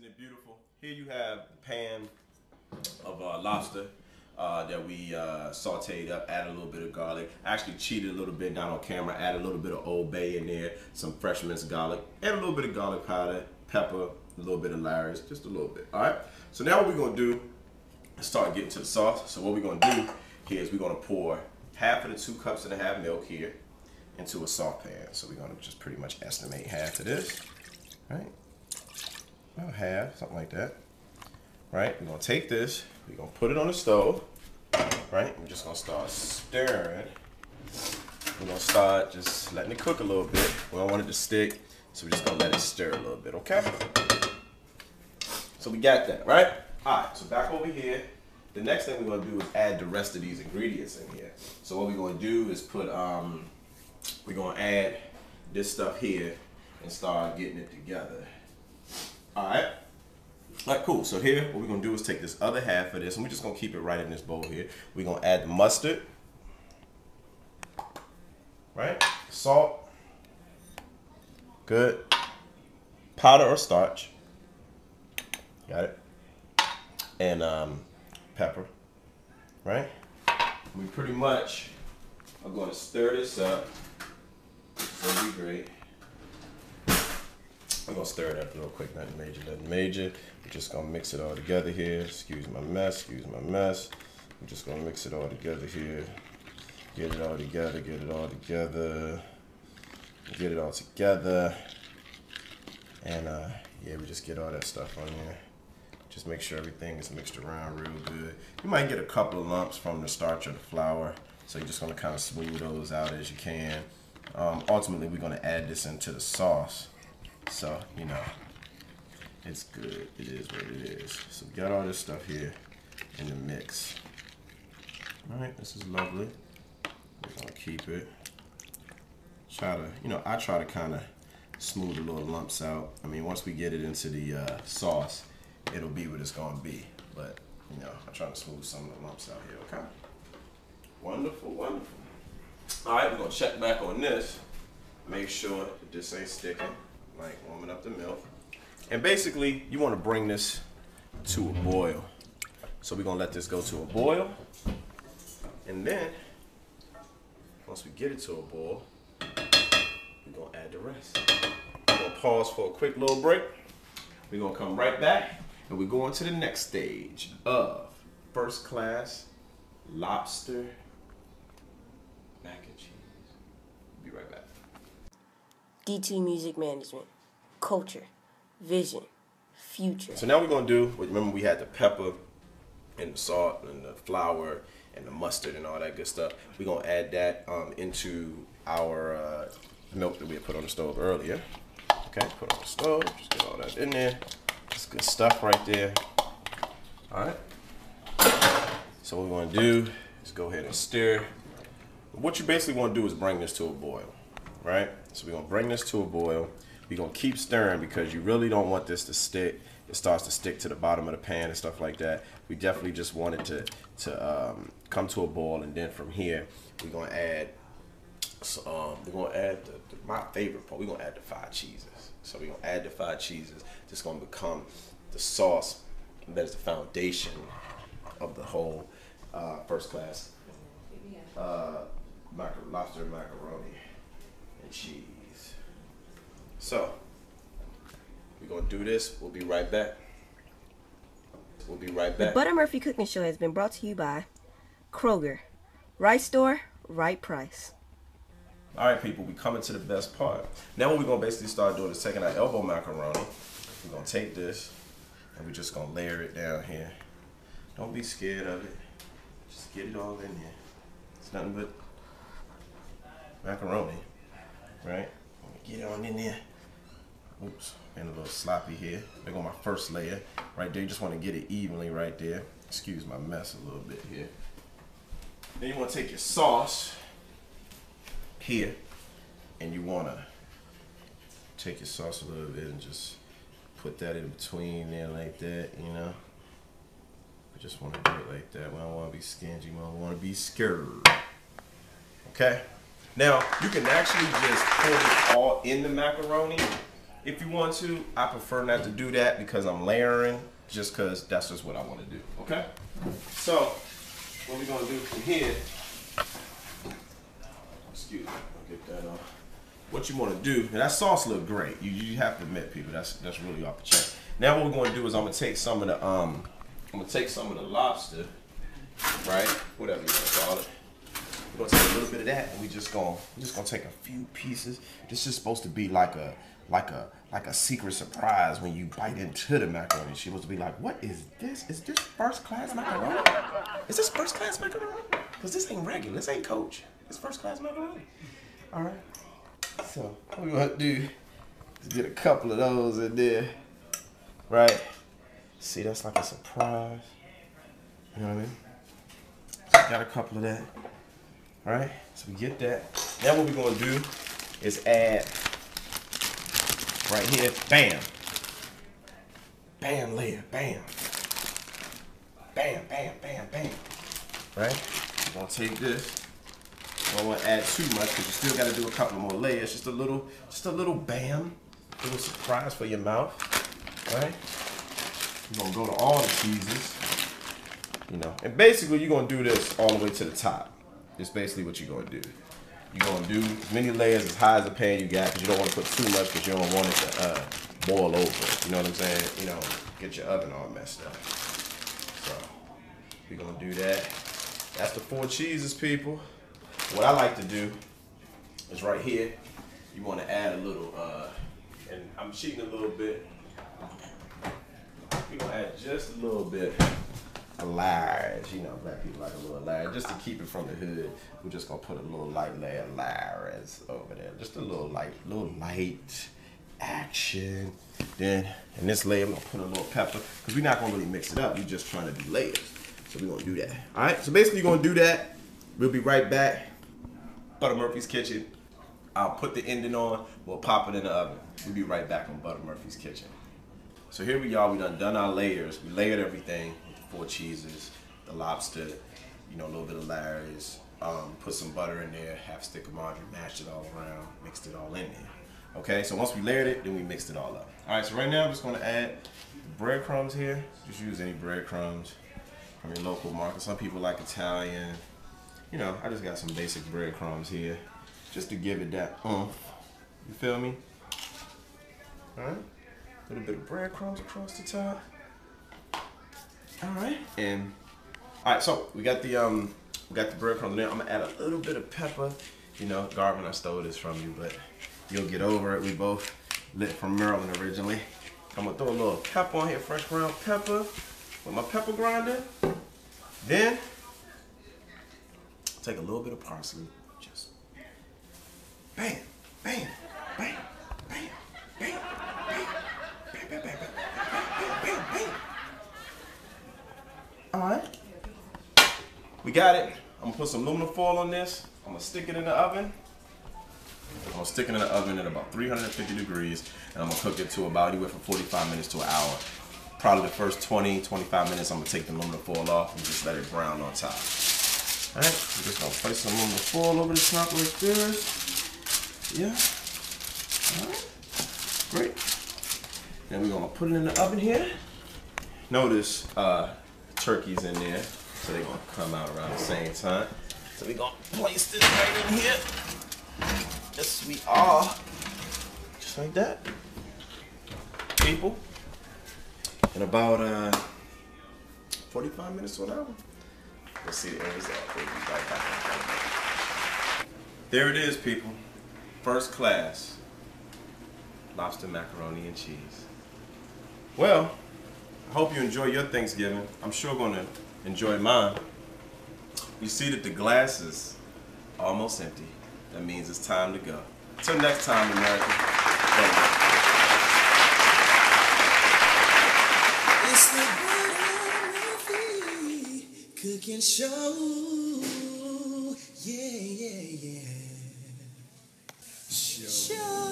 and beautiful. Here you have a pan of lobster that we sauteed up, added a little bit of garlic. I actually cheated a little bit down on camera, added a little bit of Old Bay in there, some fresh minced garlic, and a little bit of garlic powder, pepper, a little bit of Larry's, just a little bit. All right, so now what we're gonna do is start getting to the sauce. So what we're gonna do here is we're gonna pour half of the 2.5 cups milk here into a saucepan. So we're gonna just pretty much estimate half of this, right? About half, something like that. Right, we're gonna take this, we're gonna put it on the stove, right? We're just gonna start stirring. We're gonna start just letting it cook a little bit. We don't want it to stick, so we're just gonna let it stir a little bit, okay? So we got that, right? All right, so back over here. The next thing we're gonna do is add the rest of these ingredients in here. So what we're gonna do is put, we're gonna add this stuff here and start getting it together. All right. All right, cool. So here, what we're gonna do is take this other half of this, and we're just gonna keep it right in this bowl here. We're gonna add the mustard, right? Salt, good. Powder or starch, got it. And pepper, right? We pretty much are gonna stir this up. It'll be great. I'm gonna stir it up real quick, nothing major, nothing major. We're just gonna mix it all together here. Excuse my mess, excuse my mess. We're just gonna mix it all together here. Get it all together, get it all together. Get it all together. And yeah, we just get all that stuff on there. Just make sure everything is mixed around real good. You might get a couple of lumps from the starch or the flour, so you're just gonna kind of smooth those out as you can. Ultimately, we're gonna add this into the sauce. So, you know, it's good. It is what it is. So we got all this stuff here in the mix. All right, this is lovely. We're gonna keep it. Try to, you know, I try to kind of smooth the little lumps out. I mean, once we get it into the sauce, it'll be what it's gonna be. But, you know, I'm trying to smooth some of the lumps out here, okay? Wonderful, wonderful. All right, we're gonna check back on this. Make sure that this ain't sticking. Like warming up the milk. And basically, you want to bring this to a boil. So we're gonna let this go to a boil. And then, once we get it to a boil, we're gonna add the rest. We're gonna pause for a quick little break. We're gonna come right back and we're going to the next stage of first class lobster mac and cheese. Be right back. DT Music Management, culture, vision, future. So now we're gonna do, remember we had the pepper and the salt and the flour and the mustard and all that good stuff. We're gonna add that into our milk that we had put on the stove earlier. Okay, put on the stove, just get all that in there. That's good stuff right there. All right. So what we're gonna do is go ahead and stir. What you basically wanna do is bring this to a boil. Right? So we're gonna bring this to a boil. We're gonna keep stirring because you really don't want this to stick. It starts to stick to the bottom of the pan and stuff like that. We definitely just want it to come to a boil, and then from here we're gonna add my favorite part. We're gonna add the 5 cheeses. So we're gonna add the 5 cheeses. It's gonna become the sauce that is the foundation of the whole first class lobster macaroni and cheese. So we're gonna do this. We'll be right back. We'll be right back. The Butta Murphy Cooking Show has been brought to you by Kroger. Right store, right price. All right, people, we coming to the best part. Now what we're gonna basically start doing is taking our elbow macaroni. We're gonna take this and we're just gonna layer it down here. Don't be scared of it. Just get it all in here. It's nothing but macaroni, right? Get it on in there. Oops, and a little sloppy here. There go my first layer right there. You just want to get it evenly right there. Excuse my mess a little bit here. Then you want to take your sauce here, and you want to take your sauce a little bit and just put that in between there like that, you know. We just want to do it like that. We don't want to be stingy. We don't want to be scared. Okay. Now, you can actually just pour it all in the macaroni, if you want to. I prefer not to do that because I'm layering, just because that's just what I want to do. Okay? So, what we're going to do from here, excuse me, I'll get that off. What you want to do, and that sauce look great. You have to admit, people, that's really off the chain. Now what we're going to do is I'm going to take some of the lobster, right? Whatever you want to call it. We're going to take a little bit of that, and we're just going to take a few pieces. This is supposed to be like a secret surprise when you bite into the macaroni. She supposed to be like, what is this? Is this first class macaroni? Is this first class macaroni? Because this ain't regular. This ain't Coach. It's first class macaroni. All right. So what we want to do is get a couple of those in there, right? See, that's like a surprise. You know what I mean? So got a couple of that, right? So we get that. Now what we're going to do is add right here, bam. Bam layer, bam. Bam, bam, bam, bam. Right? We're going to take this. I don't want to add too much because you still got to do a couple more layers. Just a little bam, little surprise for your mouth, right? You're gonna go to all the cheeses, you know. And basically, you're gonna do this all the way to the top. It's basically what you're gonna do. You're gonna do as many layers as high as the pan you got because you don't want to put too much because you don't want it to boil over. You know what I'm saying? You know, get your oven all messed up. So we're gonna do that. That's the 4 cheeses, people. What I like to do is right here, you want to add a little, and I'm cheating a little bit. We're going to add just a little bit of large. You know, black people like a little large. Just to keep it from the hood, we're just going to put a little light layer of large over there. Just a little light action. Then in this layer, I'm going to put a little pepper because we're not going to really mix it up. We're just trying to do layers. So we're going to do that. All right, so basically you're going to do that. We'll be right back. Butta Murphy's Kitchen. I'll put the ending on. We'll pop it in the oven. We'll be right back on Butta Murphy's Kitchen. So here we are. We done our layers. We layered everything with the 4 cheeses, the lobster, you know, a little bit of Larry's. Put some butter in there, half stick of margarine, mashed it all around, mixed it all in there. Okay, so once we layered it, then we mixed it all up. All right, so right now I'm just going to add breadcrumbs here. Just use any breadcrumbs from your local market. Some people like Italian. You know, I just got some basic breadcrumbs here just to give it that oomph. You feel me? All right. A little bit of breadcrumbs across the top. All right. And all right, so we got the breadcrumbs in there. I'm gonna add a little bit of pepper. You know, Garvin, I stole this from you, but you'll get over it. We both lit from Maryland originally. I'm gonna throw a little pepper on here, fresh ground pepper with my pepper grinder. Then take a little bit of parsley, just bam, bam, bam, bam, bam, bam, bam, bam, bam, bam, bam, bam. All right, we got it. I'm gonna put some aluminum foil on this. I'm gonna stick it in the oven. I'm gonna stick it in the oven at about 350 degrees, and I'm gonna cook it to about anywhere from 45 minutes to an hour. Probably the first 20-25 minutes, I'm gonna take the aluminum foil off and just let it brown on top. All right, we're just gonna place some aluminum foil over the top like this. Yeah. All right. Great. Then we're gonna put it in the oven here. Notice turkey's in there, so they're gonna come out around the same time. So we're gonna place this right in here. Yes, we are. Just like that. People. In about 45 minutes to an hour. Let's see the end result. We'll be right back. There it is, people. First class lobster macaroni and cheese. Well, I hope you enjoy your Thanksgiving. I'm sure going to enjoy mine. You see that the glass is almost empty. That means it's time to go. Till next time, America. Thank you. It's the Butta Murphy cooking show. Yeah, yeah, yeah. Show.